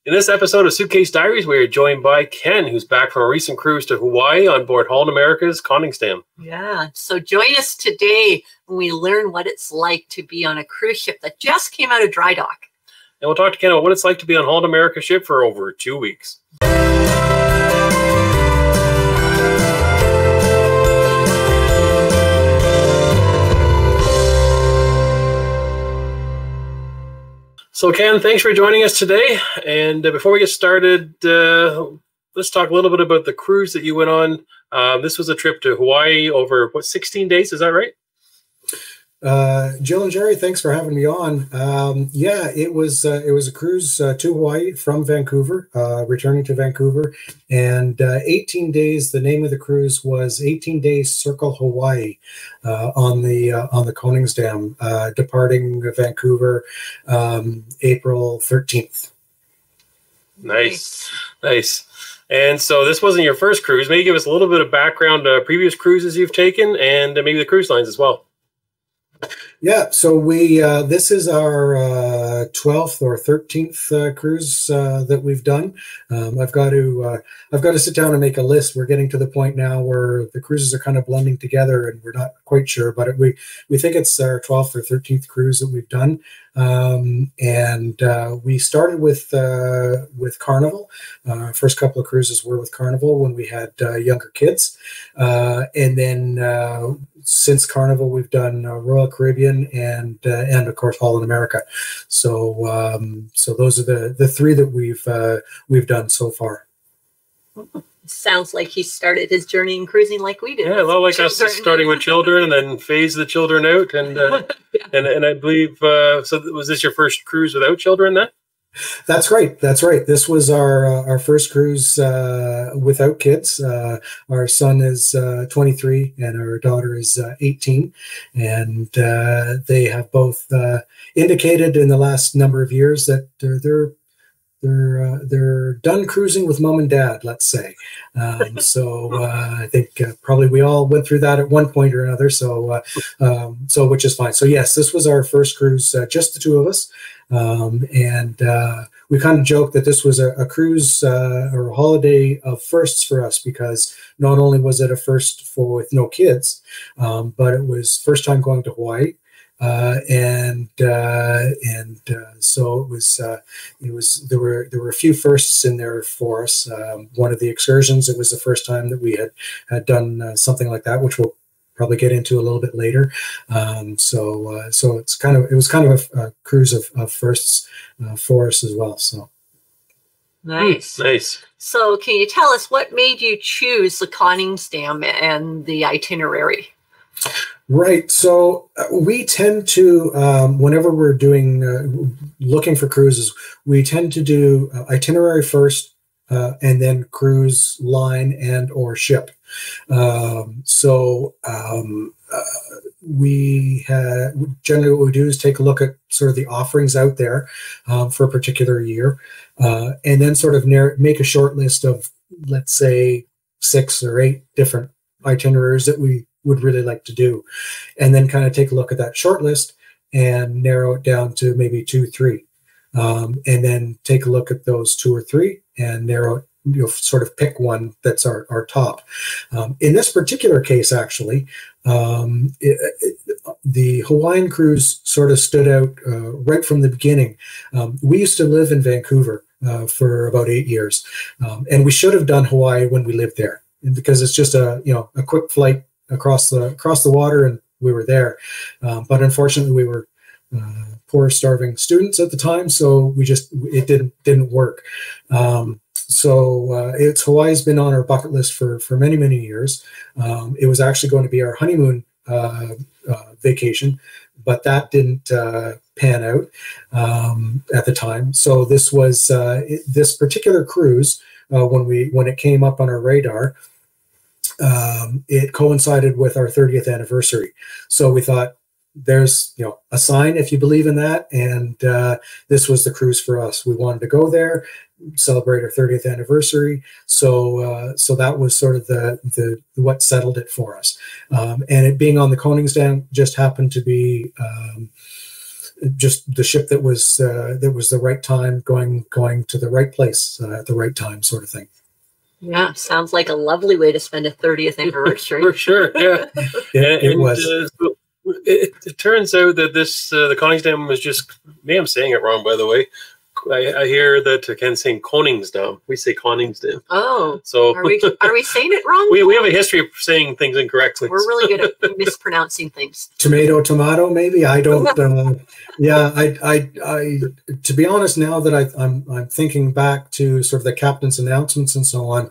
In this episode of Suitcase Diaries, we are joined by Ken, who's back from a recent cruise to Hawaii on board Holland America's Koningsdam. Yeah, so join us today when we learn what it's like to be on a cruise ship that just came out of Drydock. And we'll talk to Ken about what it's like to be on Holland America's ship for over 2 weeks. So, Ken, thanks for joining us today. And before we get started, let's talk a little bit about the cruise that you went on. This was a trip to Hawaii over, 16 days? Is that right? Jill and Jerry, thanks for having me on. Yeah, it was a cruise to Hawaii from Vancouver, returning to Vancouver, and 18 days. The name of the cruise was 18 Days Circle Hawaii on the Koningsdam, departing Vancouver April 13th. Nice. And so this wasn't your first cruise. Maybe give us a little bit of background, previous cruises you've taken, and maybe the cruise lines as well. Yeah, so we this is our 12th or 13th cruise that we've done. I've got to sit down and make a list. We're getting to the point now where the cruises are kind of blending together, and we're not quite sure. But we think it's our 12th or 13th cruise that we've done. And we started with Carnival. First couple of cruises were with Carnival when we had younger kids, and then since Carnival, we've done Royal Caribbean and of course Holland America. So those are the three that we've done so far. Sounds like he started his journey in cruising like we did. Yeah, a lot like us, starting with children and then phase the children out. And yeah. and I believe, so was this your first cruise without children then? That's right. This was our first cruise without kids. Our son is 23 and our daughter is 18, and they have both indicated in the last number of years that they're done cruising with mom and dad, let's say. So I think probably we all went through that at one point or another. So which is fine. So yes, this was our first cruise, just the two of us. And we kind of joked that this was a cruise or a holiday of firsts for us, because not only was it a first with no kids, but it was first time going to Hawaii. So there were a few firsts in there for us. One of the excursions, it was the first time that we had done something like that, which we'll probably get into a little bit later. So it was kind of a cruise of firsts for us as well. So nice. So can you tell us what made you choose the Koningsdam and the Itinerary? Right. So we tend to, whenever we're doing, looking for cruises, we tend to do Itinerary first, and then cruise line and or ship. We generally what we do is take a look at sort of the offerings out there for a particular year, and then sort of make a short list of, let's say, 6 or 8 different itineraries that we would really like to do, and then kind of take a look at that short list and narrow it down to maybe 2, 3, and then take a look at those 2 or 3 and narrow it, sort of pick one that's our top. In this particular case, actually, the Hawaiian cruise sort of stood out right from the beginning. We used to live in Vancouver for about 8 years, and we should have done Hawaii when we lived there, because it's just a quick flight across the water, and we were there. But unfortunately, we were poor, starving students at the time, so it didn't work. Hawaii's been on our bucket list for many, many years. It was actually going to be our honeymoon vacation, but that didn't pan out at the time. So this was this particular cruise, when it came up on our radar, it coincided with our 30th anniversary. So we thought, there's a sign if you believe in that, and this was the cruise for us. We wanted to go there, celebrate our 30th anniversary. So that was sort of the what settled it for us. And it being on the Koningsdam just happened to be just the ship that was the right time, going to the right place at the right time, sort of thing. Yeah, sounds like a lovely way to spend a 30th anniversary. For sure, yeah. It was. It turns out that this the Koningsdam was just. Maybe I'm saying it wrong, by the way. I hear that Ken's saying Koningsdam. We say Koningsdam. Oh, so are we saying it wrong? We have a history of saying things incorrectly. We're really good at mispronouncing things. Tomato, maybe. I don't. Yeah, I. To be honest, now that I'm thinking back to sort of the captain's announcements and so on,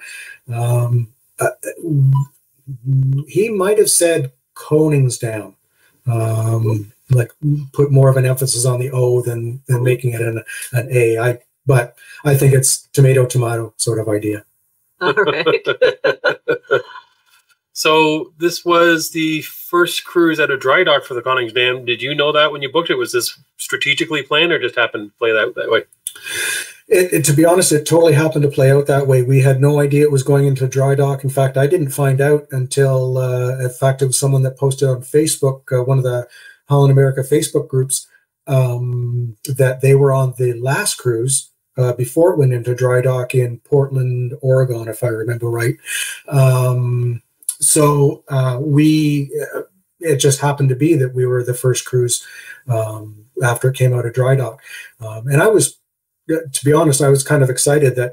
he might have said Koningsdam. Like put more of an emphasis on the O than making it an A. But I think it's tomato sort of idea. All right. So this was the first cruise at a dry dock for the Koningsdam. Did you know that when you booked it? Was this strategically planned or just happened to play out that way? To be honest, it totally happened to play out that way. We had no idea it was going into dry dock. In fact, I didn't find out until, in fact, it was someone that posted on Facebook, one of the Holland America Facebook groups, that they were on the last cruise before it went into dry dock in Portland, Oregon, if I remember right. So it just happened to be that we were the first cruise after it came out of dry dock. And I was, to be honest, I was kind of excited that,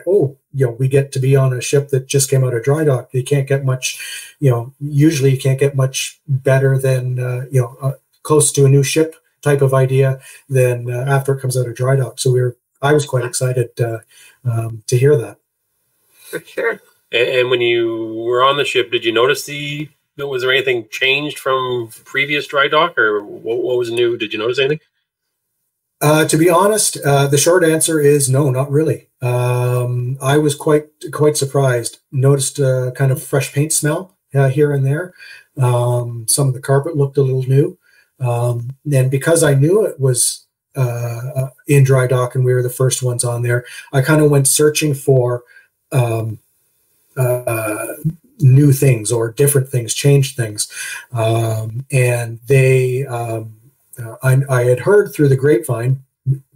we get to be on a ship that just came out of dry dock. You can't get much, usually you can't get much better than, close to a new ship type of idea than after it comes out of dry dock. So I was quite excited to hear that. For sure. And when you were on the ship, did you notice was there anything changed from previous dry dock, or what was new? Did you notice anything? To be honest, the short answer is no, not really. I was quite surprised. Noticed a kind of fresh paint smell here and there. Some of the carpet looked a little new. And because I knew it was in dry dock and we were the first ones on there, I kind of went searching for new things or different things, changed things. And they, I had heard through the grapevine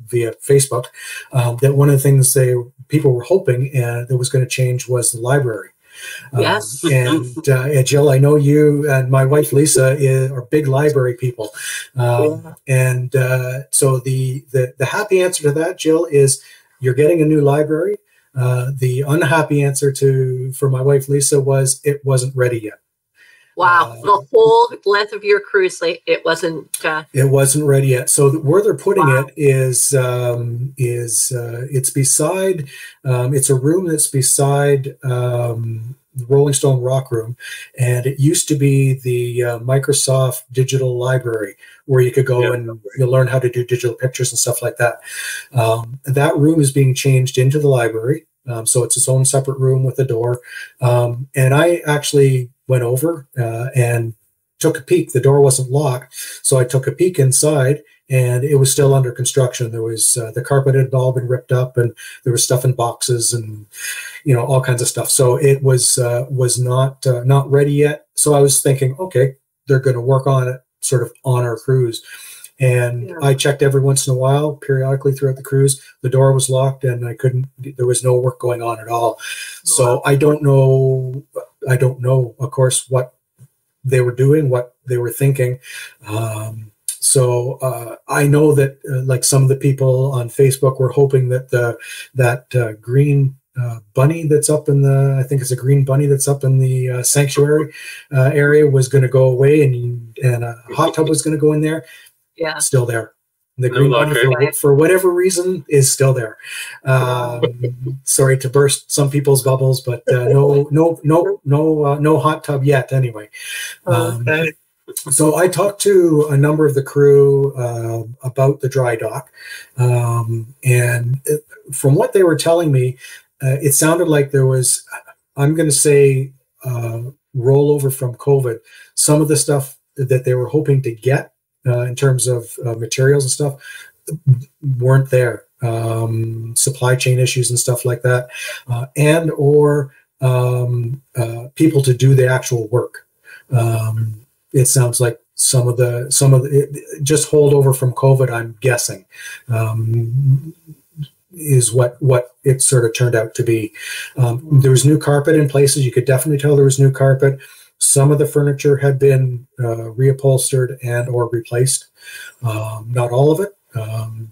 via Facebook that one of the things people were hoping that was going to change was the library. Yes. And Jill, I know you and my wife Lisa are big library people. And so the happy answer to that, Jill, is you're getting a new library. The unhappy answer for my wife Lisa was it wasn't ready yet. Wow, the whole length of your cruise, it wasn't. It wasn't ready yet. So where they're putting it is it's beside. It's a room that's beside the Rolling Stone Rock Room, and it used to be the Microsoft Digital Library, where you could go and you learn how to do digital pictures and stuff like that. That room is being changed into the library, so it's its own separate room with a door. And I actually went over and took a peek. The door wasn't locked, so I took a peek inside, and it was still under construction. There was the carpet had all been ripped up, and there was stuff in boxes and all kinds of stuff. So it was not ready yet. So I was thinking, okay, they're going to work on it sort of on our cruise. And I checked every once in a while, periodically throughout the cruise. The door was locked, and there was no work going on at all. So I don't know, of course, what they were doing, what they were thinking. So I know that like some of the people on Facebook were hoping that that green bunny that's up in I think it's a green bunny that's up in the sanctuary area was going to go away, and a hot tub was going to go in there. Yeah, still there. The green bunny, for whatever reason, is still there. Sorry to burst some people's bubbles, but no hot tub yet. Anyway, so I talked to a number of the crew about the dry dock, and from what they were telling me, it sounded like there was, I'm going to say, rollover from COVID. Some of the stuff that they were hoping to get in terms of materials and stuff weren't there. Supply chain issues and stuff like that, and or people to do the actual work. It sounds like some of the just holdover from COVID, I'm guessing, is what it sort of turned out to be. There was new carpet in places. You could definitely tell there was new carpet. Some of the furniture had been reupholstered and or replaced. Not all of it.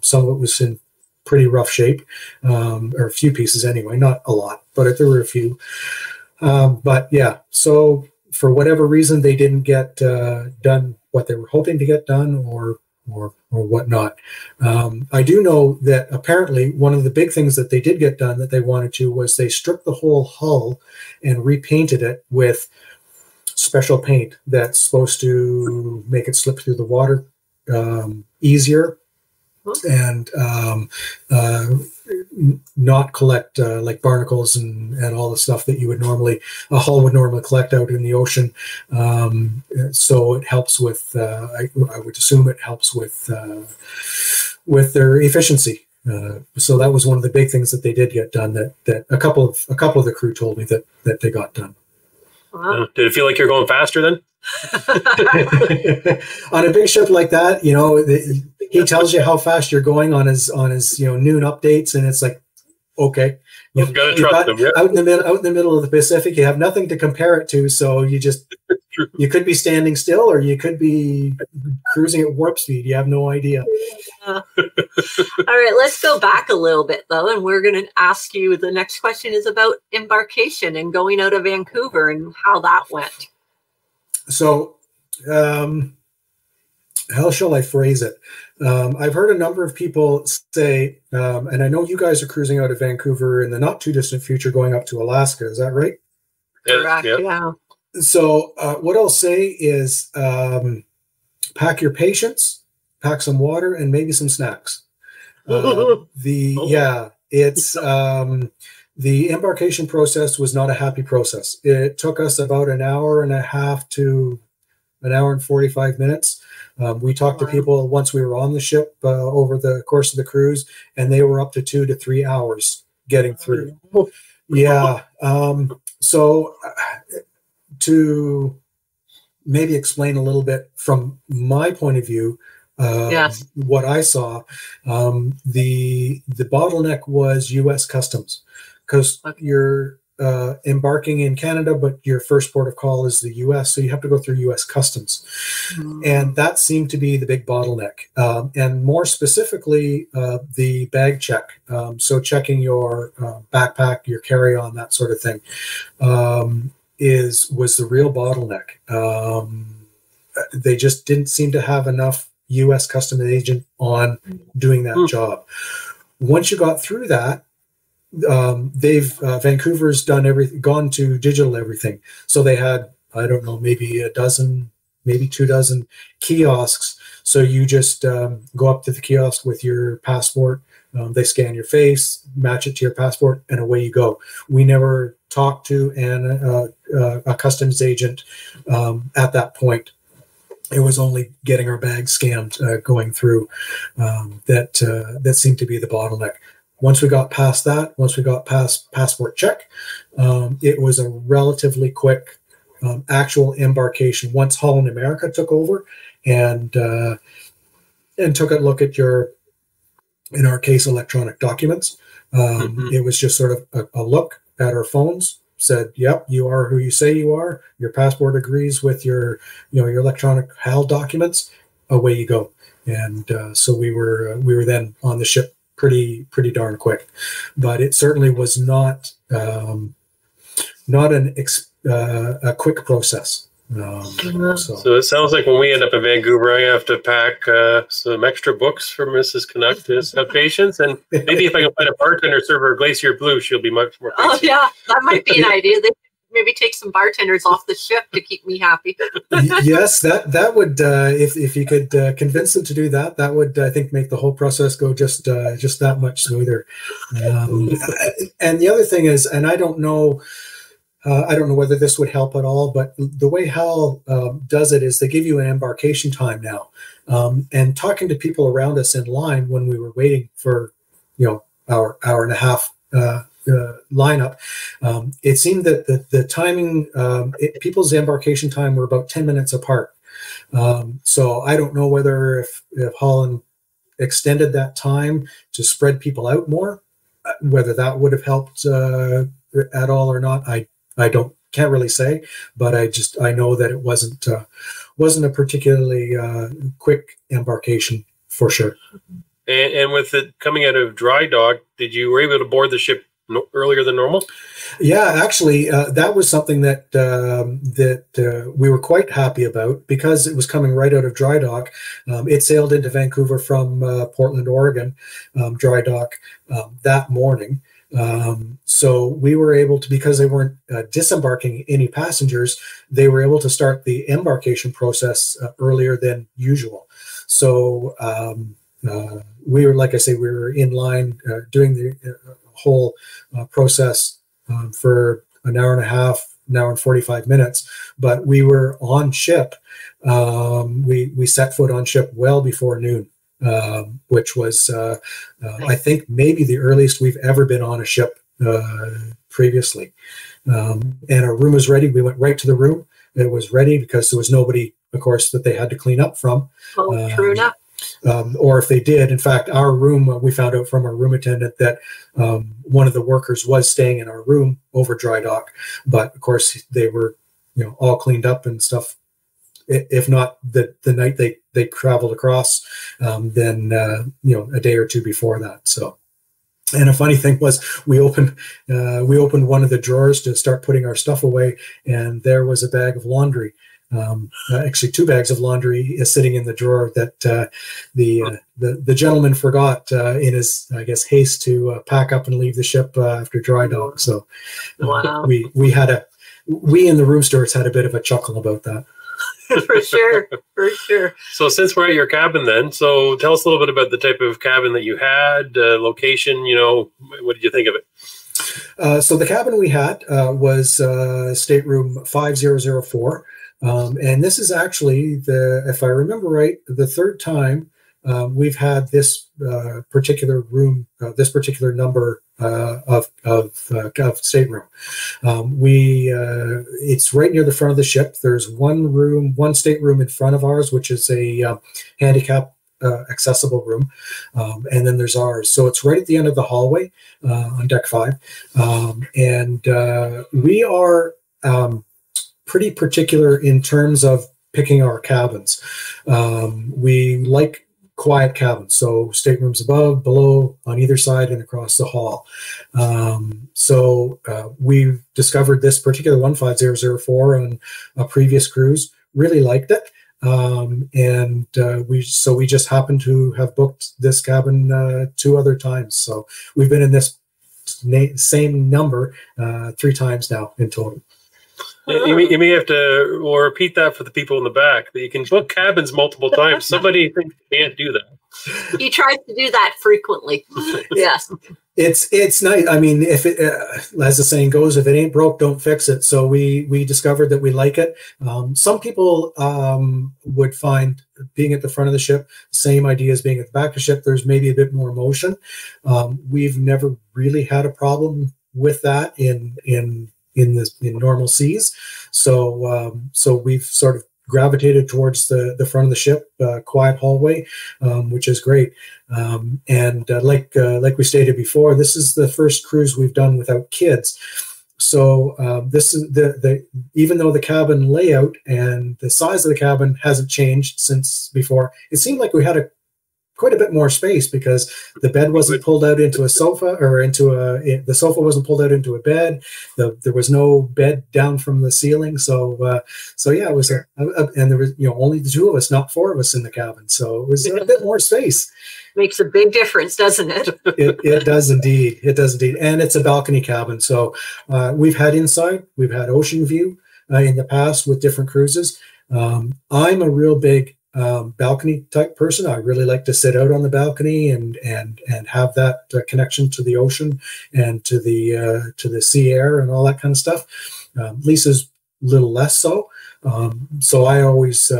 Some of it was in pretty rough shape, or a few pieces anyway, not a lot, but there were a few. But yeah, so for whatever reason, they didn't get done what they were hoping to get done, or whatnot. I do know that apparently one of the big things that they did get done that they wanted to was they stripped the whole hull and repainted it with special paint that's supposed to make it slip through the water easier, and not collect like barnacles and all the stuff that a hull would normally collect out in the ocean. So it helps with, I would assume it helps with their efficiency. So that was one of the big things that they did get done, that a couple of the crew told me that they got done. Wow. Did it feel like you're going faster then? On a big ship like that, he tells you how fast you're going on his noon updates, and it's like, okay, you've got to trust them. Yep. Out in the middle of the Pacific, you have nothing to compare it to, so you could be standing still, or you could be cruising at warp speed. You have no idea. All right, let's go back a little bit though, and we're going to ask you. The next question is about embarkation and going out of Vancouver and how that went. So, how shall I phrase it? I've heard a number of people say, and I know you guys are cruising out of Vancouver in the not too distant future, going up to Alaska. Is that right? Correct. Yeah. So, what I'll say is, pack your patience, pack some water, and maybe some snacks. The embarkation process was not a happy process. It took us about an hour and a half to an hour and 45 minutes. We talked to people once we were on the ship over the course of the cruise, and they were up to 2 to 3 hours getting through. Yeah. So to maybe explain a little bit from my point of view, what I saw, the bottleneck was U.S. Customs, because you're embarking in Canada, but your first port of call is the U.S., so you have to go through U.S. Customs. And that seemed to be the big bottleneck. And more specifically, the bag check. So checking your backpack, your carry-on, that sort of thing, was the real bottleneck. They just didn't seem to have enough U.S. Customs agent on doing that job. Once you got through that, Vancouver's gone to digital everything. So they had, I don't know, maybe a dozen, maybe 2 dozen kiosks. So you just go up to the kiosk with your passport. They scan your face, match it to your passport, and away you go. We never talked to a customs agent at that point. It was only getting our bags scanned going through that seemed to be the bottleneck. Once we got past that, once we got past passport check, it was a relatively quick actual embarkation. Once Holland America took over and took a look at your, in our case, electronic documents, it was just sort of a look at our phones, said, yep, you are who you say you are. Your passport agrees with your electronic HAL documents. Away you go. And so we were then on the ship pretty darn quick, but it certainly was not a quick process. So it sounds like when we end up in Vancouver, I have to pack some extra books for Mrs. Canuck to have patience, and maybe if I can find a bartender serve her Glacier Blue, she'll be much more patient. Oh yeah, that might be an idea. They maybe take some bartenders off the ship to keep me happy. Yes, that would if you could convince them to do that, that would, I think, make the whole process go just that much smoother. And the other thing is, and I don't know whether this would help at all, but the way HAL does it is they give you an embarkation time now. And talking to people around us in line when we were waiting for, our hour and a half lineup, it seemed that the timing, people's embarkation time were about 10 minutes apart. So I don't know whether if Holland extended that time to spread people out more, whether that would have helped at all or not. I can't really say, but I know that it wasn't a particularly quick embarkation for sure. And with it coming out of Drydock, were you able to board the ship earlier than normal? Yeah, actually, that was something that we were quite happy about because it was coming right out of Drydock. It sailed into Vancouver from Portland, Oregon, Drydock that morning. So we were able to, because they weren't disembarking any passengers, they were able to start the embarkation process earlier than usual. So we were, like I say, we were in line doing the whole process for an hour and a half, an hour and 45 minutes, but we were on ship. We set foot on ship well before noon, which was, I think, maybe the earliest we've ever been on a ship previously. And our room was ready. We went right to the room. It was ready because there was nobody, of course, that they had to clean up from. Oh, true enough. Or if they did, in fact, our room, we found out from our room attendant that one of the workers was staying in our room over Drydock, but of course they were, all cleaned up and stuff. If not the night they traveled across, then a day or two before that. So, and a funny thing was, we opened one of the drawers to start putting our stuff away, and there was a bag of laundry. Actually, 2 bags of laundry is sitting in the drawer that the gentleman forgot in his, I guess, haste to pack up and leave the ship after Drydock. So wow. we in the room stewards had a bit of a chuckle about that. For sure. So since we're at your cabin then, so tell us a little bit about the type of cabin that you had, location, what did you think of it? So the cabin we had was stateroom 5004. And this is actually if I remember right, the third time we've had this particular room, this particular number of stateroom. It's right near the front of the ship. There's one stateroom in front of ours, which is a handicap accessible room, and then there's ours. So it's right at the end of the hallway on deck 5, and we are pretty particular in terms of picking our cabins. We like quiet cabins, so staterooms above, below, on either side, and across the hall. So we discovered this particular one, 5004, on a previous cruise. Really liked it, and we just happened to have booked this cabin 2 other times. So we've been in this same number 3 times now in total. You may have to repeat that for the people in the back, that you can book cabins multiple times. Somebody thinks you can't do that. He tries to do that frequently. Yes. It's nice. I mean, if it, as the saying goes, if it ain't broke, don't fix it. So we discovered that we like it. Some people would find being at the front of the ship, same idea as being at the back of the ship. There's maybe a bit more motion. We've never really had a problem with that in normal seas. So we've sort of gravitated towards the front of the ship, quiet hallway, which is great. And like we stated before, this is the first cruise we've done without kids. So this is even though the cabin layout and the size of the cabin hasn't changed since before, it seemed like we had quite a bit more space because the bed wasn't pulled out into a sofa, or the sofa wasn't pulled out into a bed. There was no bed down from the ceiling. So yeah, it was and there was only the 2 of us, not 4 of us in the cabin. So it was a bit more space. Makes a big difference, doesn't it? It does indeed. It does indeed. And it's a balcony cabin. So we've had inside, we've had ocean view in the past with different cruises. I'm a real big balcony type person. I really like to sit out on the balcony and have that connection to the ocean and to the sea air and all that kind of stuff. Lisa's a little less so. So I always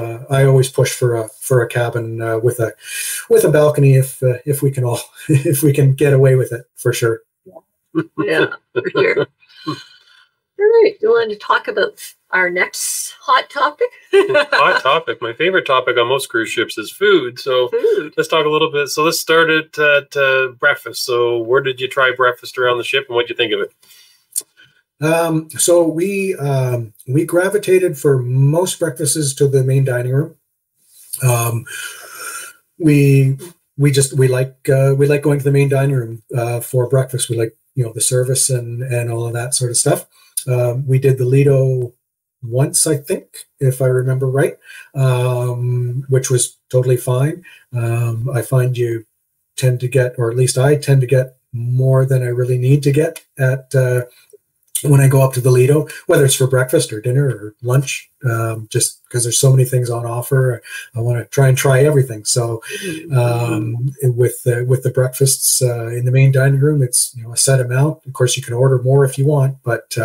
push for a cabin with a balcony if we can get away with it, for sure. Yeah, for sure. All right, do you want to talk about our next hot topic. Hot topic. My favorite topic on most cruise ships is food. So let's talk a little bit. So let's start at breakfast. So where did you try breakfast around the ship, and what did you think of it? So we gravitated for most breakfasts to the main dining room. We like going to the main dining room for breakfast. We like, you know, the service and all of that sort of stuff. We did the Lido once, I think, if I remember right, which was totally fine. I find you tend to get, or at least I tend to get, more than I really need to get at when I go up to the Lido, whether it's for breakfast or dinner or lunch, just because there's so many things on offer. I want to try everything. So with the breakfasts in the main dining room, it's, you know, a set amount. Of course, you can order more if you want, but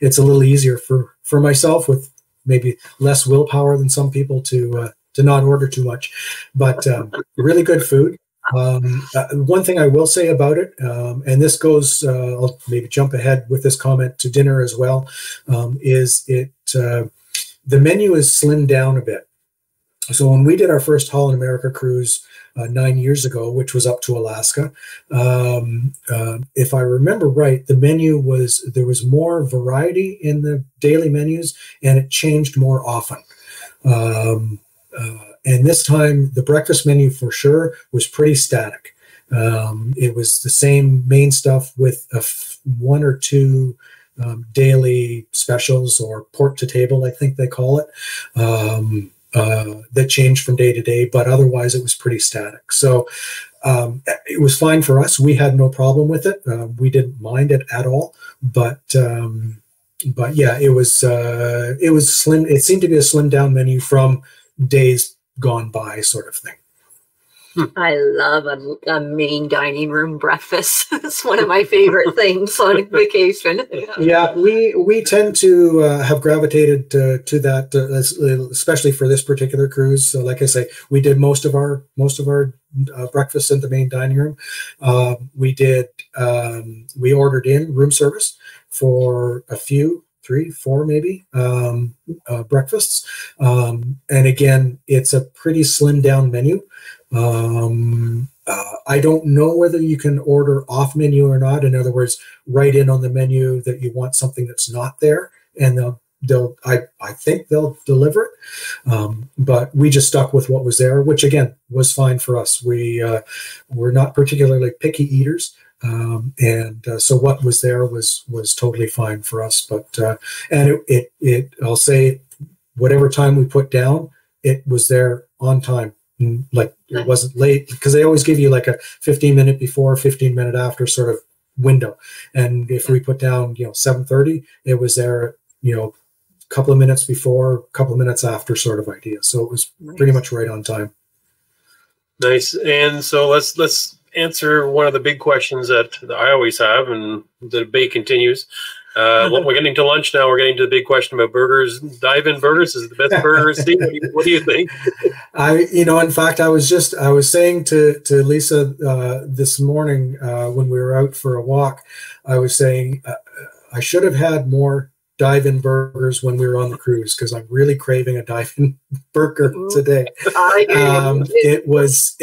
it's a little easier for myself with maybe less willpower than some people to not order too much. But really good food. One thing I will say about it, and this goes, I'll maybe jump ahead with this comment to dinner as well, is the menu is slimmed down a bit. So when we did our first Holland America cruise 9 years ago, which was up to Alaska, if I remember right, the menu there was more variety in the daily menus, and it changed more often. And this time, the breakfast menu for sure was pretty static. It was the same main stuff with one or two daily specials, or port to table, I think they call it, that changed from day to day, but otherwise it was pretty static. So it was fine for us. We had no problem with it. We didn't mind it at all. But yeah, it was slim. It seemed to be a slimmed down menu from days gone by, sort of thing. I love a main dining room breakfast. It's one of my favorite things on vacation. Yeah, we tend to have gravitated to that, especially for this particular cruise. So, like I say, we did most of our breakfast in the main dining room. We ordered in room service for a few, 3, 4 maybe breakfasts, and again, it's a pretty slimmed down menu. I don't know whether you can order off menu or not. In other words, write in on the menu that you want something that's not there, and I think they'll deliver it. But we just stuck with what was there, which again was fine for us. We're not particularly picky eaters. So what was there was totally fine for us. But and it I'll say, whatever time we put down, it was there on time. Like, it wasn't late, because they always give you like a 15-minute before, 15-minute after sort of window. And if we put down, 7:30, it was there, a couple of minutes before, a couple of minutes after, sort of idea. So it was pretty much right on time. Nice. And so let's answer one of the big questions that I always have, and the debate continues. We're getting to lunch now. We're getting to the big question about burgers. Dive-in burgers is the best burger scene. What do you think? In fact, I was saying to Lisa this morning when we were out for a walk, I was saying I should have had more dive-in burgers when we were on the cruise, because I'm really craving a dive-in burger today. It was.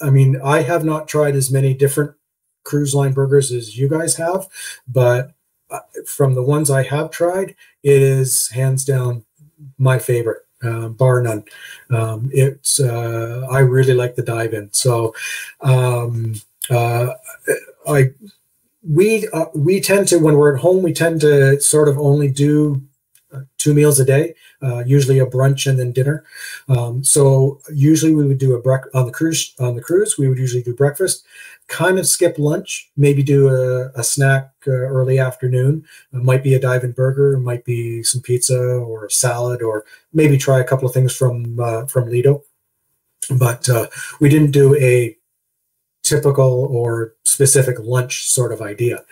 I have not tried as many different cruise line burgers as you guys have, but from the ones I have tried, it is hands down my favorite, bar none. I really like the dive-in. So we tend to, when we're at home, we tend to sort of only do 2 meals a day, usually a brunch and then dinner. So usually we would do on the cruise. We would usually do breakfast, kind of skip lunch, maybe do a snack early afternoon. It might be a dive-in burger, it might be some pizza or a salad, or maybe try a couple of things from Lido. But we didn't do a typical or specific lunch sort of idea.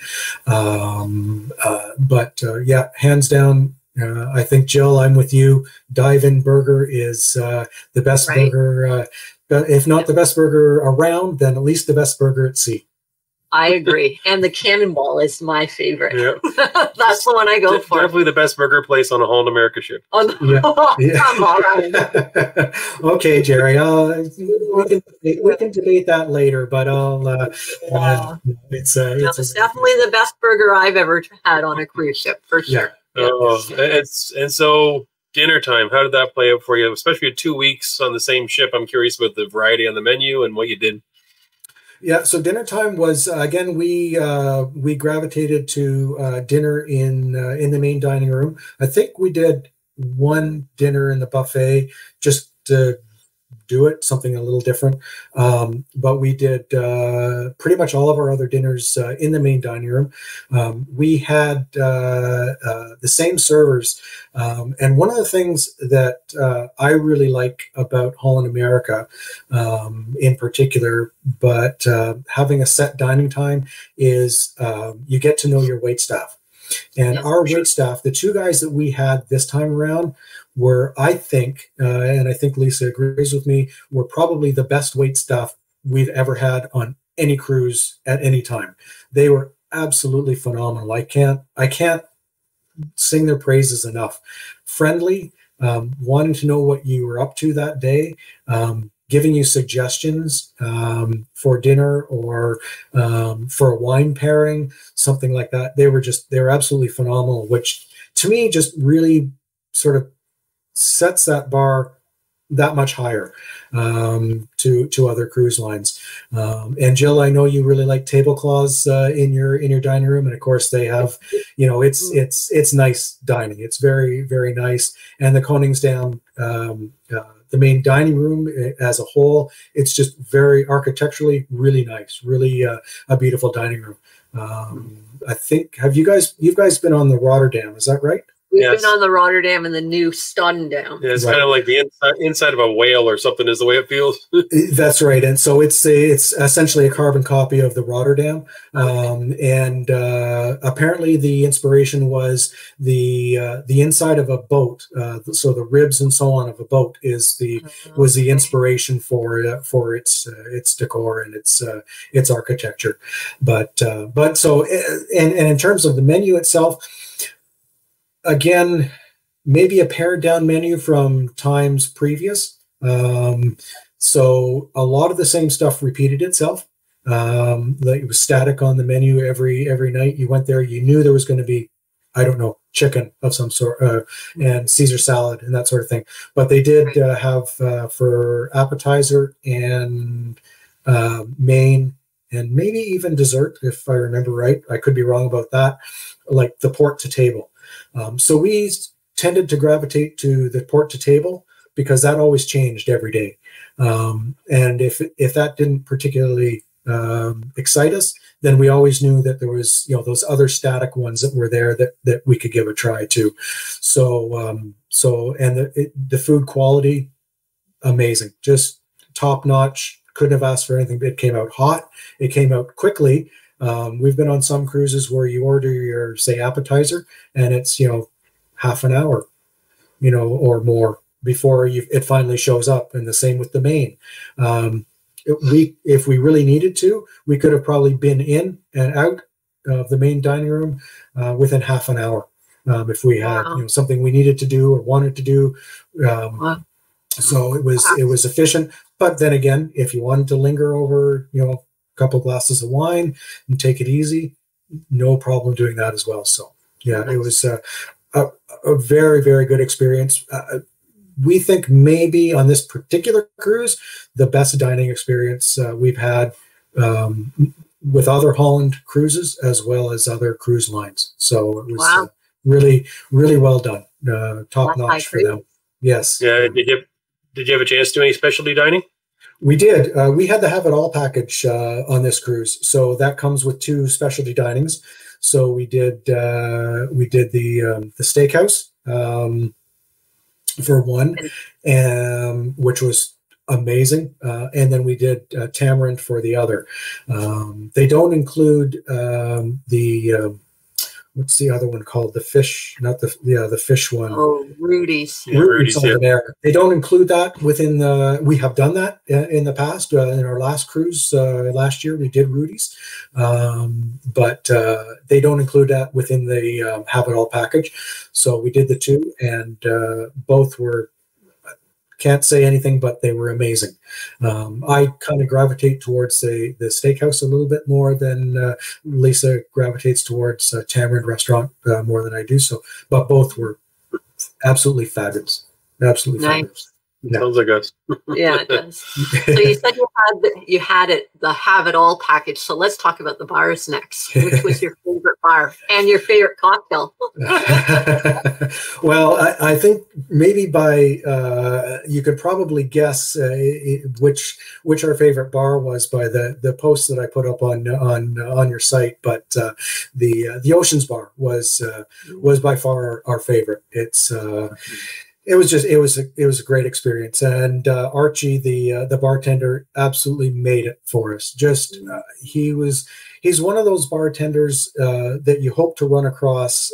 Yeah, hands down. I think, Jill, I'm with you. Dive-in burger is the best burger. If not the best burger around, then at least the best burger at sea. I agree. And the Cannonball is my favorite. Yeah. That's the one I go for. Definitely the best burger place on a Holland America ship. Oh, no. Come on. Okay, Jerry. We can debate that later, but it's definitely the best burger I've ever had on a cruise ship, for sure. Yeah. And so dinner time, how did that play out for you? Especially 2 weeks on the same ship. I'm curious about the variety on the menu and what you did. Yeah, so dinner time was again we gravitated to dinner in the main dining room. I think we did one dinner in the buffet just to do it, something a little different. But we did pretty much all of our other dinners in the main dining room. We had the same servers. And one of the things that I really like about Holland America in particular, but having a set dining time is you get to know your wait staff. And our wait staff, the two guys that we had this time around were, I think, and I think Lisa agrees with me, were probably the best wait staff we've ever had on any cruise at any time. They were absolutely phenomenal. I can't sing their praises enough. Friendly, wanting to know what you were up to that day, giving you suggestions for dinner or for a wine pairing, something like that. They were absolutely phenomenal, which to me just really sort of sets that bar that much higher to other cruise lines. And Jill, I know you really like tablecloths in your dining room, and of course they have, it's nice dining. It's very, very nice. And the Koningsdam, the main dining room as a whole, it's just very architecturally really nice, really a beautiful dining room. I think you've guys been on the Rotterdam, is that right? We've been on the Rotterdam and the new Stundam. Yeah, it's kind of like the inside of a whale or something is the way it feels. That's right. And so it's essentially a carbon copy of the Rotterdam. And apparently the inspiration was the inside of a boat. So the ribs and so on of a boat was the inspiration for its decor and its architecture. But so, and in terms of the menu itself, again, maybe a pared down menu from times previous. So a lot of the same stuff repeated itself. Like it was static on the menu every night. You went there, you knew there was going to be, I don't know, chicken of some sort and Caesar salad and that sort of thing. But they did have for appetizer and main and maybe even dessert, if I remember right. I could be wrong about that, like the port to table. So we tended to gravitate to the port to table because that always changed every day. And if that didn't particularly excite us, then we always knew that there was, those other static ones that were there that we could give a try to. So, and the food quality, amazing, just top notch. Couldn't have asked for anything. It came out hot. It came out quickly. We've been on some cruises where you order your, say, appetizer, and it's, half an hour, or more before it finally shows up. And the same with the main. If we really needed to, we could have probably been in and out of the main dining room within half an hour if we had something we needed to do or wanted to do. So it was efficient. But then again, if you wanted to linger over, couple glasses of wine and take it easy, no problem doing that as well. So yeah, it was a very, very good experience. We think maybe on this particular cruise, the best dining experience we've had with other Holland cruises as well as other cruise lines. So it was really, really well done. Top notch for them. Yes. Yeah. Did you have a chance to do any specialty dining? We did. We had the Have It All package on this cruise, so that comes with 2 specialty dinings. So we did the steakhouse for one, which was amazing, and then we did tamarind for the other. They don't include what's the other one called? The fish, not the fish one. Oh, Rudy's. Yeah, Rudy's Rudy's, over there. They don't include that within the. We have done that in the past. In our last cruise last year, we did Rudy's, but they don't include that within the Have It All package. So we did the two, and both were. Can't say anything, but they were amazing. I kind of gravitate towards the steakhouse a little bit more than Lisa gravitates towards Tamarind Restaurant more than I do. So, but both were absolutely fabulous. Absolutely Nice. fabulous. Yeah. Sounds like us. Yeah, it does. So you said you had the Have It All package. So let's talk about the bars next. Which was your favorite bar and your favorite cocktail? Well, I think maybe by you could probably guess which our favorite bar was by the post that I put up on your site. But the Oceans Bar was by far our favorite. It was a great experience, and Archie, the bartender, absolutely made it for us. He's one of those bartenders that you hope to run across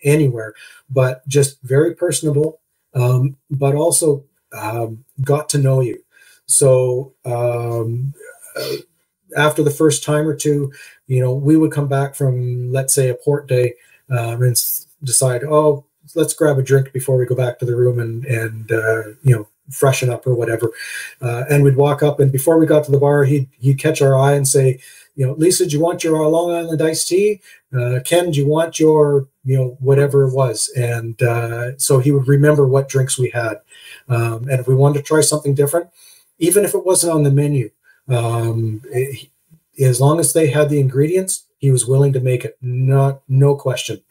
anywhere, but just very personable, but also got to know you. So after the first time or two, we would come back from, let's say, a port day and decide, oh, let's grab a drink before we go back to the room and freshen up or whatever. And we'd walk up, and before we got to the bar, he'd catch our eye and say, Lisa, do you want your Long Island iced tea? Ken, do you want your, whatever it was? And so he would remember what drinks we had. And if we wanted to try something different, even if it wasn't on the menu, as long as they had the ingredients, he was willing to make it, no question.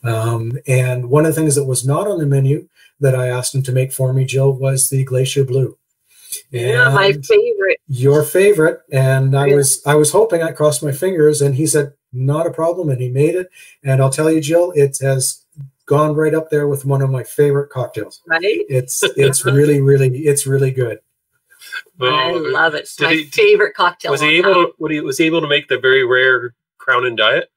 And one of the things that was not on the menu that I asked him to make for me, Jill, was the Glacier Blue. Yeah, my favorite. Your favorite. And I was hoping, I crossed my fingers, and he said, not a problem, and he made it. And I'll tell you, Jill, it has gone right up there with one of my favorite cocktails. Right? It's really good. I love it. It's my favorite cocktail. Was he able to make the very rare Crown and Diet?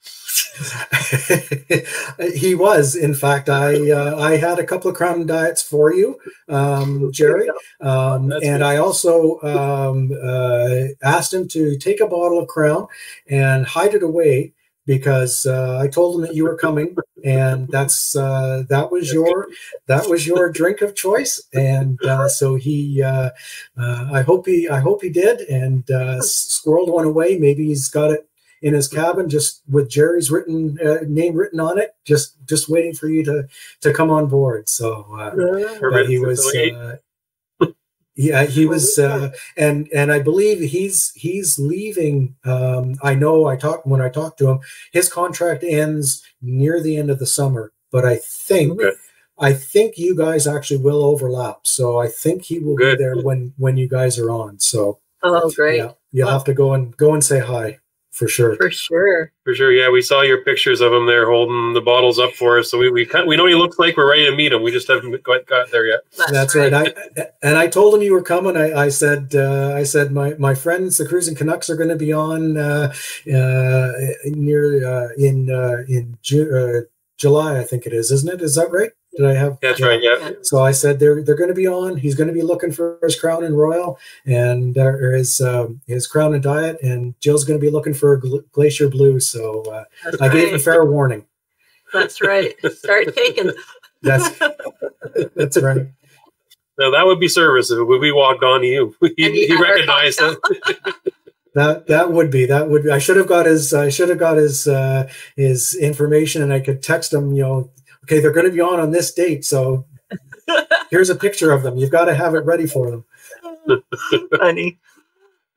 He was. In fact, I had a couple of Crown and Diets for you, Jerry, and I also asked him to take a bottle of Crown and hide it away, because I told him that you were coming, and that was your drink of choice, and so he I hope he did, and squirreled one away. Maybe he's got it in his cabin, just with Jerry's name written on it, just waiting for you to come on board. So but he was. Yeah, he was, and I believe he's leaving. I know when I talked to him, his contract ends near the end of the summer, but I think you guys actually will overlap. So I think he will be there when you guys are on. So great! Yeah, you'll have to go and say hi. For sure. Yeah, we saw your pictures of him there holding the bottles up for us, so we know what he looks like. We're ready to meet him. We just haven't got there yet. That's right. I told him you were coming. I said my friends, the Cruising Canucks, are going to be on in July, I think it is, isn't it? Is that right? Did I have? That's right. Yeah. So I said they're going to be on. He's going to be looking for his Crown and Royal and or his Crown and Diet, and Jill's going to be looking for Glacier Blue. So I gave him fair warning. That's right. Start taking. That's right. No, that would be service if we walked on to you. He recognized it. That would be. I should have got his information, and I could text him. Okay, they're going to be on this date, so here's a picture of them. You've got to have it ready for them. Funny.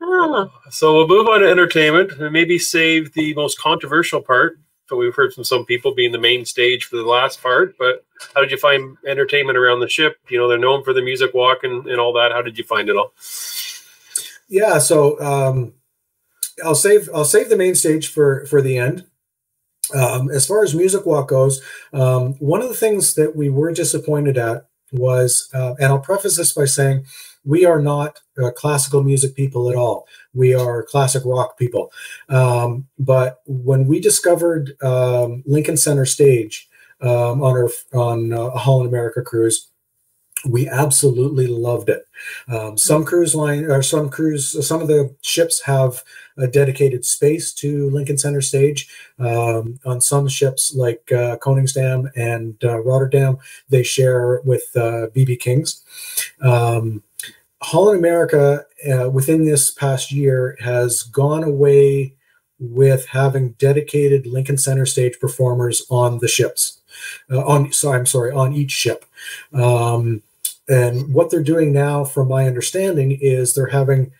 Oh. So we'll move on to entertainment and maybe save the most controversial part. So we've heard from some people being the main stage for the last part, but how did you find entertainment around the ship? They're known for the music walk and all that. How did you find it all? Yeah, so I'll save the main stage for the end. As far as music walk goes, one of the things that we were disappointed at was, and I'll preface this by saying, we are not classical music people at all. We are classic rock people. But when we discovered Lincoln Center Stage on a Holland America cruise, we absolutely loved it. Some of the ships have a dedicated space to Lincoln Center Stage. On some ships like Koningsdam and Rotterdam, they share with BB King's. Holland America, within this past year, has gone away with having dedicated Lincoln Center Stage performers on the ships. On each ship. And what they're doing now, from my understanding, is they're having,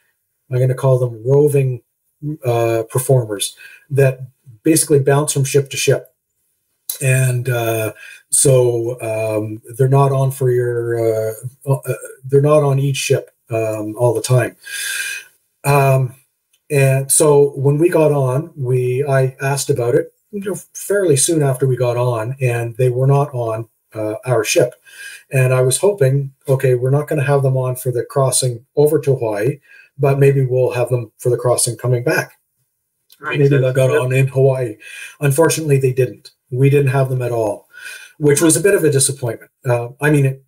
I'm going to call them roving performers that basically bounce from ship to ship. And so they're not on for your, they're not on each ship all the time. And so when we got on, I asked about it, fairly soon after we got on, and they were not on our ship. And I was hoping, okay, we're not going to have them on for the crossing over to Hawaii, but maybe we'll have them for the crossing coming back. Right. Maybe they got on in Hawaii. Unfortunately, they didn't. We didn't have them at all, which was a bit of a disappointment. I mean,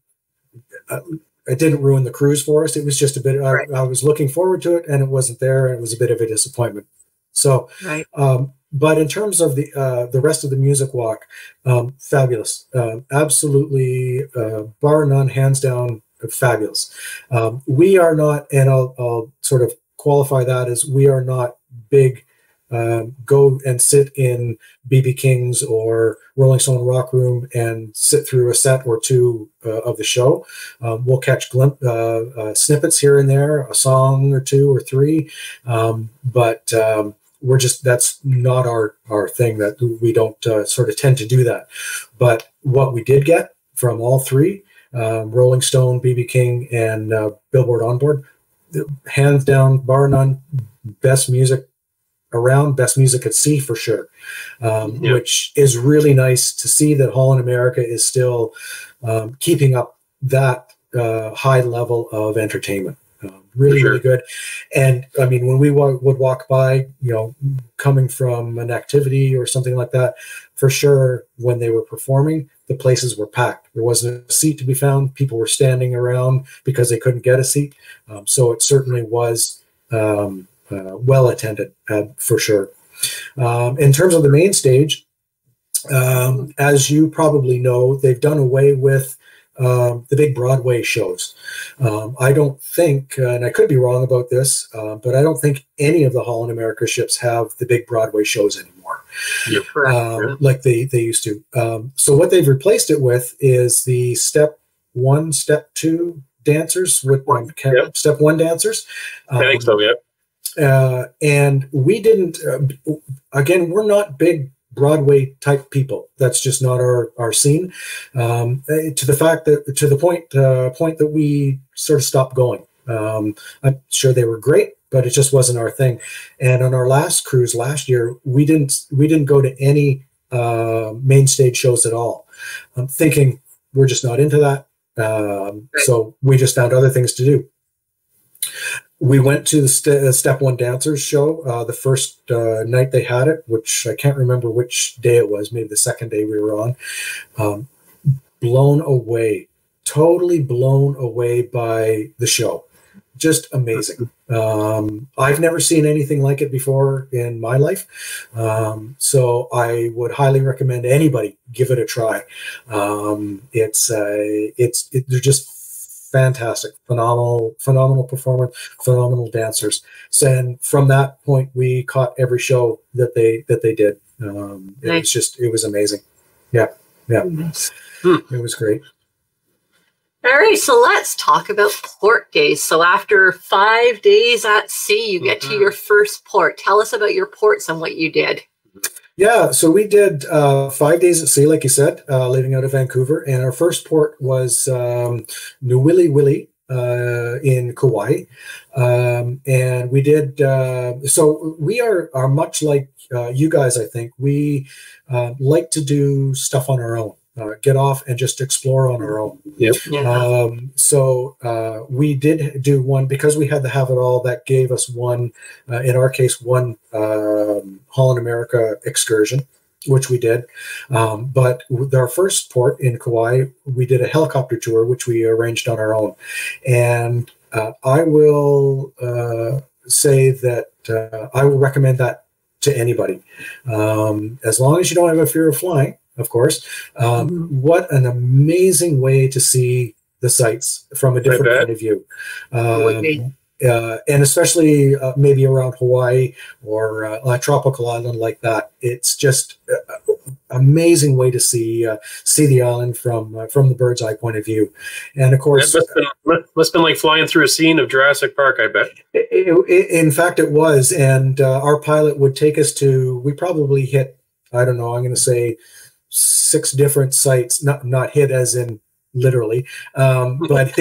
it didn't ruin the cruise for us. It was just a bit, right. I was looking forward to it, and it wasn't there, and it was a bit of a disappointment. So, right. But in terms of the rest of the music walk, fabulous, absolutely, bar none, hands down, fabulous. We are not, and I'll sort of qualify that as, we are not big go and sit in BB King's or Rolling Stone Rock Room and sit through a set or two of the show. We'll catch snippets here and there, a song or two or three, but we're just, that's not our thing. That we don't sort of tend to do that. But what we did get from all three, Rolling Stone, BB King, and Billboard Onboard, hands down, bar none, best music around, best music at sea for sure. Which is really nice to see that Holland America is still keeping up that high level of entertainment. Really good. And I mean, when we would walk by, coming from an activity or something like that, for sure, when they were performing, the places were packed. There wasn't a seat to be found. People were standing around because they couldn't get a seat. So it certainly was well attended for sure. In terms of the main stage, as you probably know, they've done away with the big Broadway shows. I don't think, and I could be wrong about this, but I don't think any of the Holland America ships have the big Broadway shows anymore. You're correct. Like they used to. So what they've replaced it with is the step 1, step 2 dancers with step 1 dancers. I think so, yeah. And we didn't, again, we're not big Broadway type people. That's just not our scene. To the point that we sort of stopped going. I'm sure they were great, but it just wasn't our thing. And on our last cruise last year, we didn't go to any main stage shows at all. I'm thinking we're just not into that. So we just found other things to do. We went to the Step 1 Dancers show the first night they had it, which I can't remember which day it was, maybe the second day we were on. Blown away, totally blown away by the show. Just amazing. I've never seen anything like it before in my life. So I would highly recommend anybody give it a try. They're just fantastic, phenomenal performance, phenomenal dancers. So, and from that point, we caught every show that they did. It was amazing. Yeah. Nice. It was great. All right, so let's talk about port days. So after 5 days at sea, you get to your first port. Tell us about your ports and what you did. Yeah, so we did 5 days at sea, like you said, leaving out of Vancouver. And our first port was Nuwili in Kauai. And we did, so we are much like you guys, I think. We like to do stuff on our own. get off and just explore on our own. Yep. Yeah. So we did do one because we had the Have It All. That gave us one, in our case, one Holland America excursion, which we did. But with our first port in Kauai, we did a helicopter tour, which we arranged on our own. And I will say that I will recommend that to anybody, as long as you don't have a fear of flying, of course. What an amazing way to see the sights from a different point of view. And especially maybe around Hawaii or a tropical island like that. It's just amazing way to see the island from the bird's eye point of view. And of course, must have been like flying through a scene of Jurassic Park, I bet. In fact, it was. And our pilot would take us to, we probably hit, I don't know, I'm going to say 6 different sites, not hit as in literally, but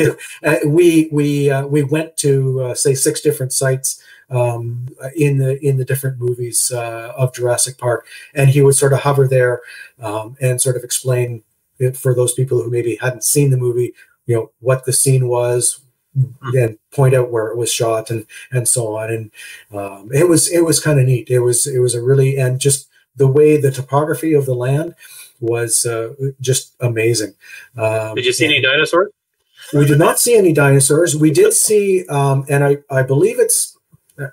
we went to say 6 different sites in the different movies of Jurassic Park, and he would sort of hover there and sort of explain it for those people who maybe hadn't seen the movie, what the scene was, and point out where it was shot and so on. And it was kind of neat. It was a really, and just the way the topography of the land was just amazing. Did you see any dinosaurs? We did not see any dinosaurs. We did see, and I believe it's been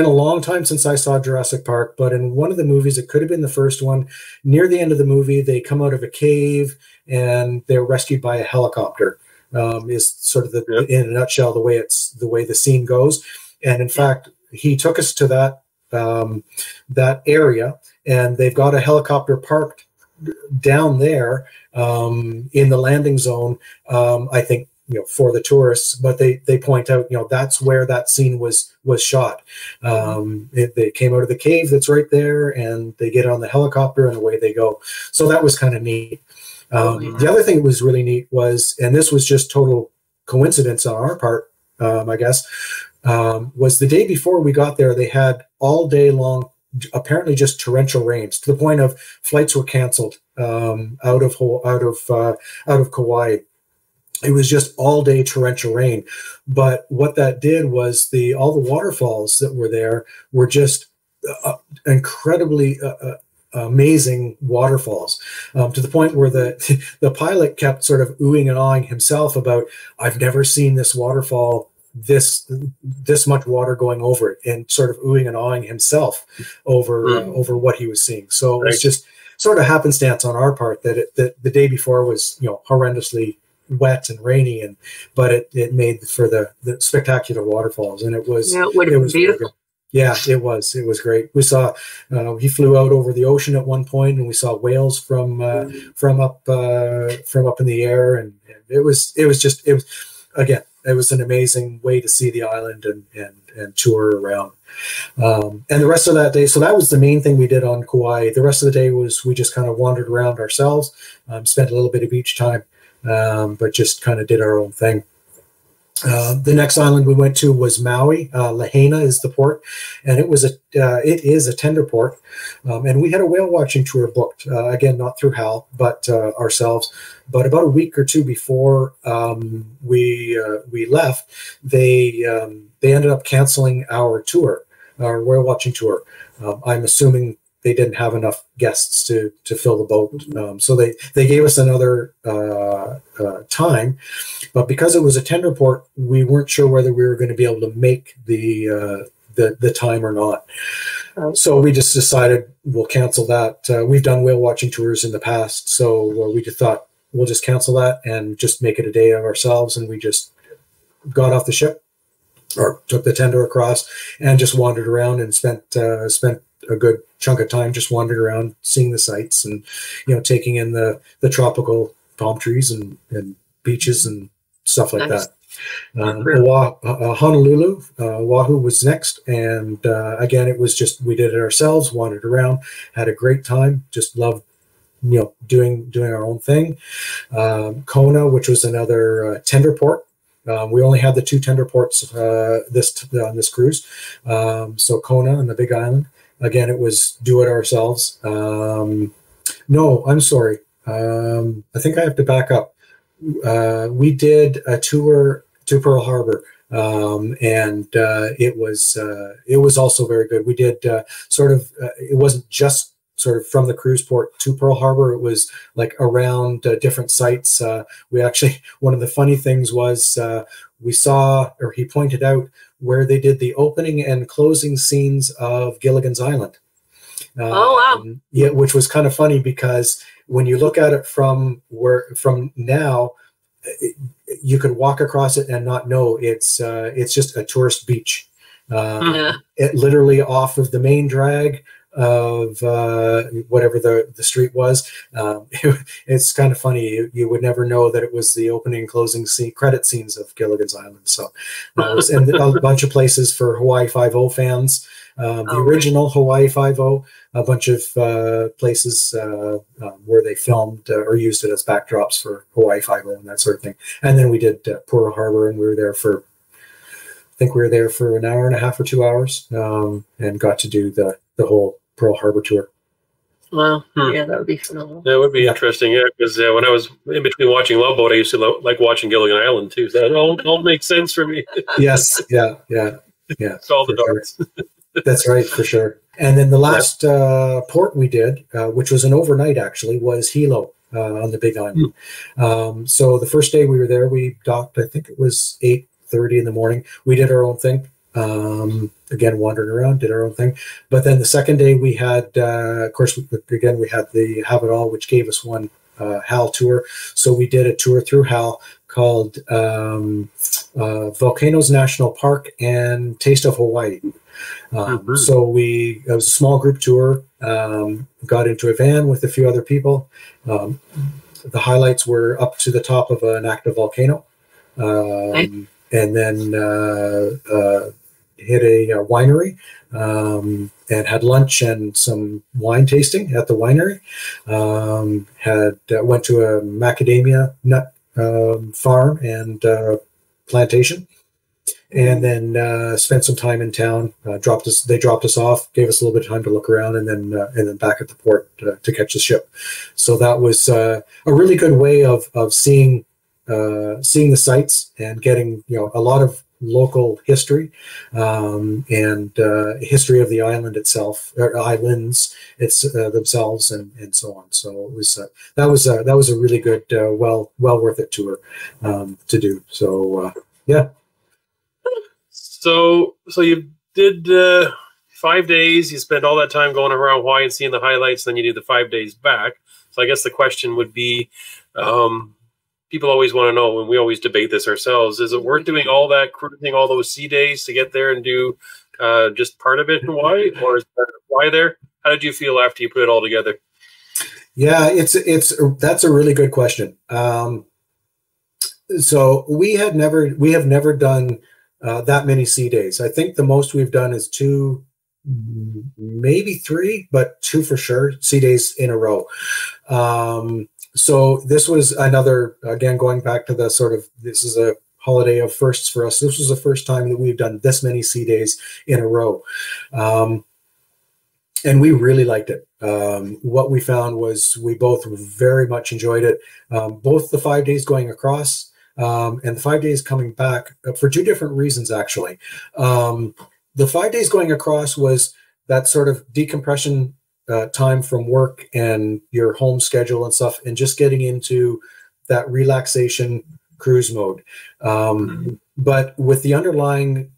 a long time since I saw Jurassic Park, but in one of the movies, it could have been the first one, near the end of the movie, they come out of a cave and they're rescued by a helicopter, is sort of in a nutshell, the way the scene goes. And in fact, he took us to that area, and they've got a helicopter parked down there in the landing zone, I think, for the tourists, but they point out, that's where that scene was shot. They came out of the cave that's right there, and they get on the helicopter and away they go. So that was kind of neat. The other thing that was really neat was, and this was just total coincidence on our part, I guess, was the day before we got there, they had all day long, apparently just torrential rains, to the point of flights were canceled out of Kauai. It was just all day torrential rain. But what that did was all the waterfalls that were there were just incredibly amazing waterfalls, to the point where the pilot kept sort of oohing and awing himself about, I've never seen this waterfall, this much water going over it, and sort of oohing and awing himself over what he was seeing. So it was just sort of happenstance on our part that the day before was horrendously wet and rainy, but it made for the spectacular waterfalls, and it was beautiful. Yeah, it was great. We saw he flew out over the ocean at one point, and we saw whales from up in the air, and it was again, it was an amazing way to see the island and tour around. And the rest of that day, so that was the main thing we did on Kauai. The rest of the day was we just kind of wandered around ourselves, spent a little bit of beach time, but just kind of did our own thing. The next island we went to was Maui. Lahaina is the port, and it is a tender port. And we had a whale watching tour booked, again, not through Hal, but ourselves. But about a week or two before we left, they ended up canceling our whale watching tour. I'm assuming they didn't have enough guests to fill the boat. So they gave us another time, but because it was a tender port, we weren't sure whether we were going to be able to make the time or not. So we just decided we'll cancel that. We've done whale watching tours in the past, so we just thought we'll just cancel that and just make it a day of ourselves. And we just got off the ship, or took the tender across, and just wandered around and spent a good chunk of time just wandering around, seeing the sights, and taking in the tropical palm trees and beaches and stuff like that. Honolulu, Oahu was next, and again, it was just, we did it ourselves, wandered around, had a great time, just loved doing our own thing. Kona, which was another tender port. We only had the 2 tender ports on this cruise. So Kona and the Big Island. Again, it was do it ourselves. No, I'm sorry. I think I have to back up. We did a tour to Pearl Harbor, and it was also very good. We did it wasn't just sort of from the cruise port to Pearl Harbor. It was like around different sites. We actually, one of the funny things was we saw, or he pointed out, where they did the opening and closing scenes of Gilligan's Island. Oh, wow. Yeah, which was kind of funny because when you look at it from now, you could walk across it and not know it's just a tourist beach. It literally off of the main drag of whatever the street was. It's kind of funny. You would never know that it was the opening and closing credit scenes of Gilligan's Island. So and a bunch of places for Hawaii Five-0 fans. The original Hawaii Five-0, a bunch of places where they filmed or used it as backdrops for Hawaii Five-0 and that sort of thing. And then we did Pearl Harbor, and we were there for, I think we were there for an hour and a half or 2 hours, and got to do the whole Pearl Harbor tour. Wow. Yeah, that would be phenomenal. That would be interesting, yeah, because when I was in between watching Love Boat, I used to like watching Gilligan Island too. So that all makes sense for me. Yes, yeah. It's all the dots. Sure. That's right, for sure. And then the last port we did, which was an overnight actually, was Hilo on the Big Island. So the first day we were there, we docked, I think it was 8:30 in the morning. We did our own thing. Again, wandered around, did our own thing. But then the second day we had, of course, we had the Have It All, which gave us one HAL tour. So we did a tour through HAL called Volcanoes National Park and Taste of Hawaii. So it was a small group tour, got into a van with a few other people. The highlights were up to the top of an active volcano, and then hit a winery, and had lunch and some wine tasting at the winery. Went to a macadamia nut farm and plantation. And then spent some time in town. They dropped us off, gave us a little bit of time to look around, and then back at the port to catch the ship. So that was a really good way of seeing the sights and getting a lot of local history, and history of the island itself, or islands themselves, and so on. So it was that was a really good, well worth it tour to do. So yeah. So you did 5 days. You spent all that time going around Hawaii and seeing the highlights. Then you do the 5 days back. So I guess the question would be, people always want to know, and we always debate this ourselves, is it worth doing all that cruising, all those sea days to get there and do just part of it in Hawaii, or is there why there? How did you feel after you put it all together? Yeah, that's a really good question. So we have never done that many sea days. I think the most we've done is 2, maybe 3, but 2 for sure, sea days in a row. So this was another, again, going back to the sort of, this is a holiday of firsts for us. This was the first time that we've done this many sea days in a row. And we really liked it. What we found was we both very much enjoyed it. Both the 5 days going across, and the 5 days coming back, for 2 different reasons, actually. The 5 days going across was that sort of decompression time from work and your home schedule and stuff, and just getting into that relaxation cruise mode. But with the underlying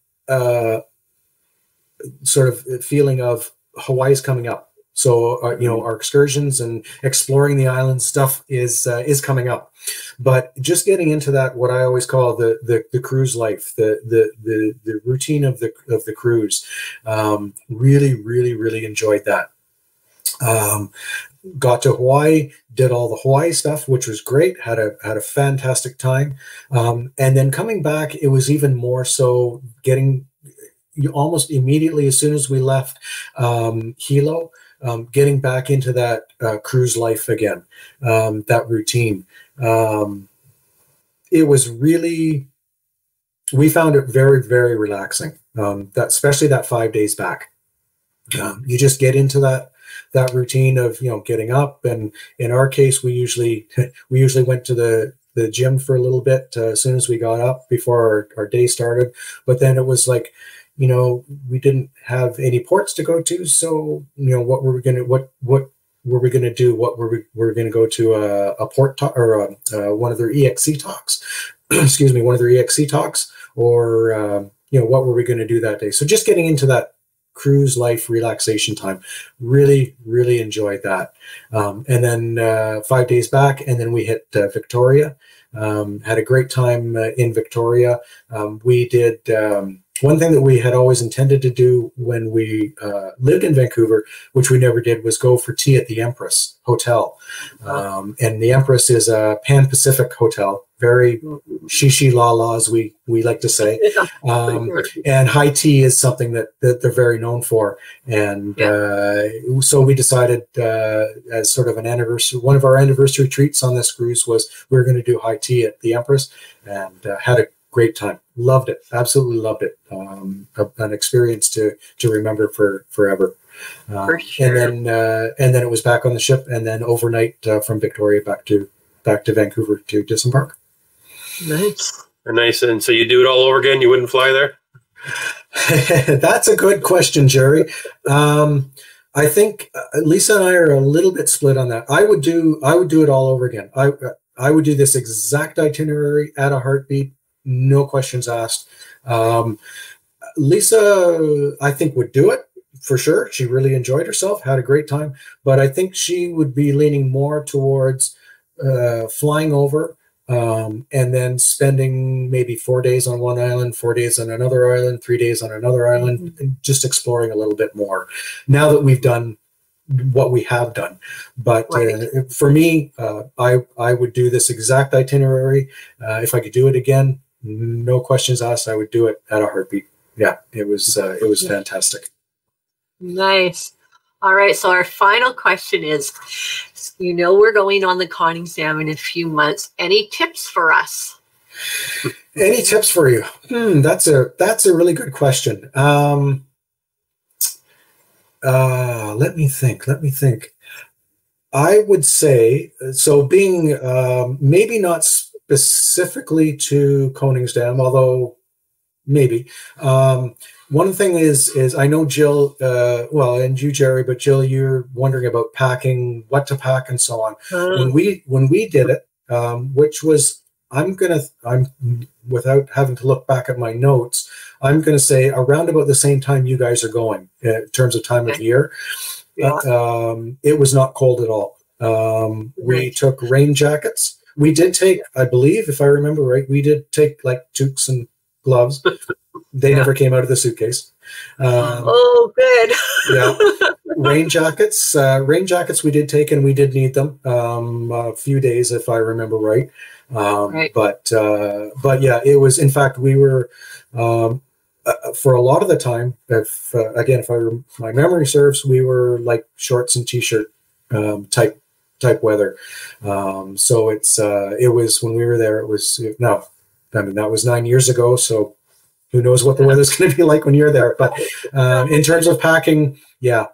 sort of feeling of Hawaii's coming up. So, our excursions and exploring the island stuff is coming up, but just getting into that, what I always call the cruise life, the routine of the cruise, really enjoyed that. Got to Hawaii, did all the Hawaii stuff, which was great. Had a fantastic time, and then coming back, it was even more so getting almost immediately as soon as we left Hilo. Getting back into that cruise life again, that routine. It was really, we found it very, very relaxing, especially that 5 days back. You just get into that routine of, you know, getting up. And in our case, we usually went to the gym for a little bit as soon as we got up before our day started. But then it was like, you know, we didn't have any ports to go to, so, you know, what were we gonna do? What were we going to go to a port talk, or one of their EXC talks? Excuse me, one of their EXC talks, or you know, what were we going to do that day? So just getting into that cruise life relaxation time, really enjoyed that. And then 5 days back, and then we hit Victoria. Had a great time in Victoria. We did. One thing that we had always intended to do when we lived in Vancouver, which we never did, was go for tea at the Empress Hotel. And the Empress is a Pan-Pacific hotel, very shishi la la, as we like to say. And high tea is something that they're very known for. And so we decided, as sort of an anniversary, one of our anniversary treats on this cruise was we were going to do high tea at the Empress, and had a great time. Loved it. Absolutely loved it. An experience to remember for forever. For sure. And then it was back on the ship, and then overnight from Victoria back to Vancouver to disembark. Nice. And so you do it all over again? You wouldn't fly there? That's a good question, Jerry. I think Lisa and I are a little bit split on that. I would do it all over again. I would do this exact itinerary at a heartbeat. No questions asked. Lisa, I think, would do it for sure. She really enjoyed herself, had a great time, but I think she would be leaning more towards flying over and then spending maybe 4 days on one island, 4 days on another island, 3 days on another island, and just exploring a little bit more now that we've done what we have done. But for me, I would do this exact itinerary. If I could do it again, no questions asked, I would do it at a heartbeat. Yeah, it was fantastic. Nice. All right, so our final question is, you know, we're going on the Koningsdam in a few months. Any tips for us? Any tips for you? That's a really good question. Let me think. I would say, so being maybe not specifically to Koningsdam, although maybe. One thing is I know Jill, well, and you, Jerry, but Jill, you're wondering about packing, what to pack, and so on. When we did it, which was, I'm without having to look back at my notes, I'm gonna say around about the same time you guys are going in terms of time of year. It was not cold at all. We took rain jackets. We did take, I believe, if I remember right, we did take like toques and gloves. They never came out of the suitcase. Oh, good. Yeah, rain jackets. Rain jackets we did take, and we did need them a few days, if I remember right. But yeah, it was. In fact, we were for a lot of the time. If my memory serves, we were like shorts and t-shirt type weather. So it was when we were there. It was no. I mean, that was 9 years ago, so who knows what the weather's going to be like when you're there. But in terms of packing, I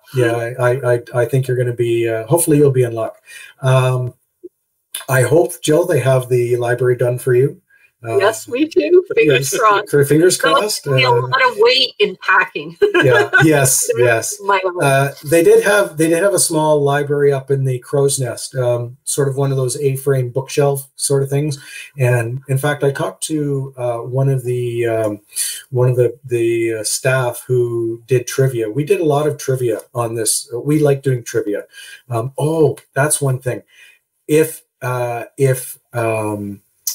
think you're going to be, hopefully you'll be in luck. I hope, Jill, they have the library done for you. Yes, we do. Fingers crossed. Fingers crossed. A lot of weight in packing. Yes. They did have a small library up in the Crow's Nest, sort of one of those A-frame bookshelf sort of things. And in fact, I talked to one of the staff who did trivia. We did a lot of trivia on this. We like doing trivia. That's one thing. If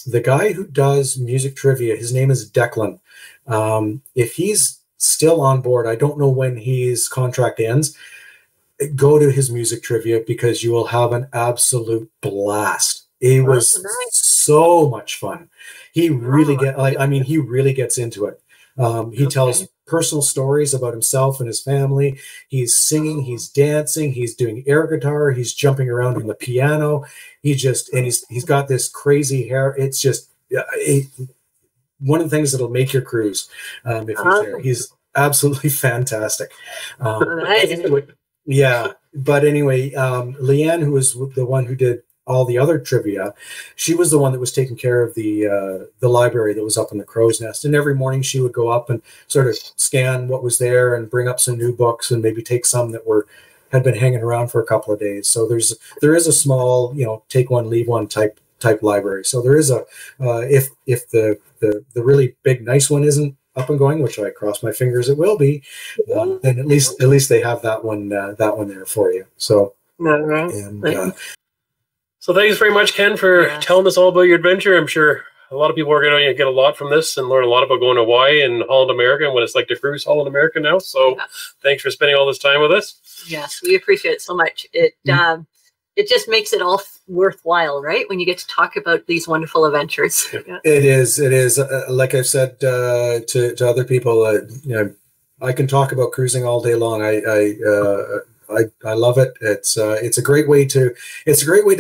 the guy who does music trivia, his name is Declan. If he's still on board, I don't know when his contract ends, go to his music trivia because you will have an absolute blast. It was so much fun. He really he really gets into it. He tells personal stories about himself and his family. He's singing, he's dancing, he's doing air guitar, he's jumping around on the piano. He's got this crazy hair. It's just one of the things that'll make your cruise if he's there. He's absolutely fantastic. Yeah, but anyway, Leanne, who was the one who did all the other trivia, she was the one that was taking care of the library that was up in the crow's nest. And every morning she would go up and sort of scan what was there and bring up some new books and maybe take some that had been hanging around for a couple of days. So there is a small, take one, leave one type library. So there is a if the really big nice one isn't up and going, which I cross my fingers it will be, then at least they have that one there for you. So so thanks very much, Ken, for telling us all about your adventure. I'm sure a lot of people are going to get a lot from this and learn a lot about going to Hawaii and Holland America and what it's like to cruise Holland America now. So thanks for spending all this time with us. Yes, we appreciate it so much. It just makes it all worthwhile, right? When you get to talk about these wonderful adventures. It is. Like I've said to other people, I can talk about cruising all day long. I love it. It's a great way to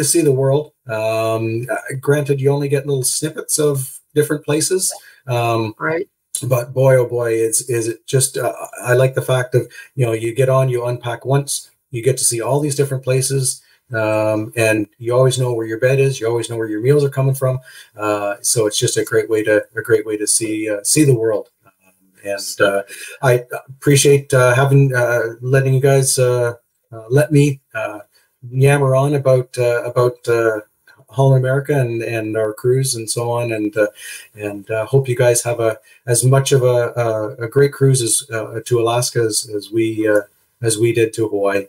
see the world. Granted, you only get little snippets of different places, right? But boy, oh boy, is it just? I like the fact of you get on, you unpack once, you get to see all these different places, and you always know where your bed is. You always know where your meals are coming from. So it's just a great way to see the world. And I appreciate letting you guys let me yammer on about Holland America and our cruise and so on, and hope you guys have as much of a great cruise to Alaska as we did to Hawaii.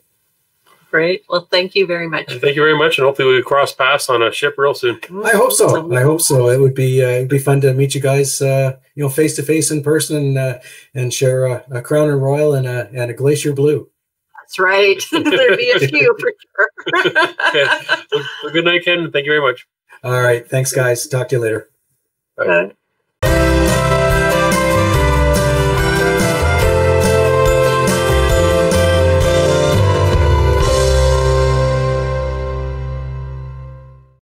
Great. Well, thank you very much. Thank you very much, and hopefully we cross paths on a ship real soon. I hope so. It would be fun to meet you guys, face to face in person, and share a Crown and Royal and a Glacier Blue. That's right. There'd be a few for sure. Okay. Well, good night, Ken. Thank you very much. All right. Thanks, guys. Talk to you later. Bye.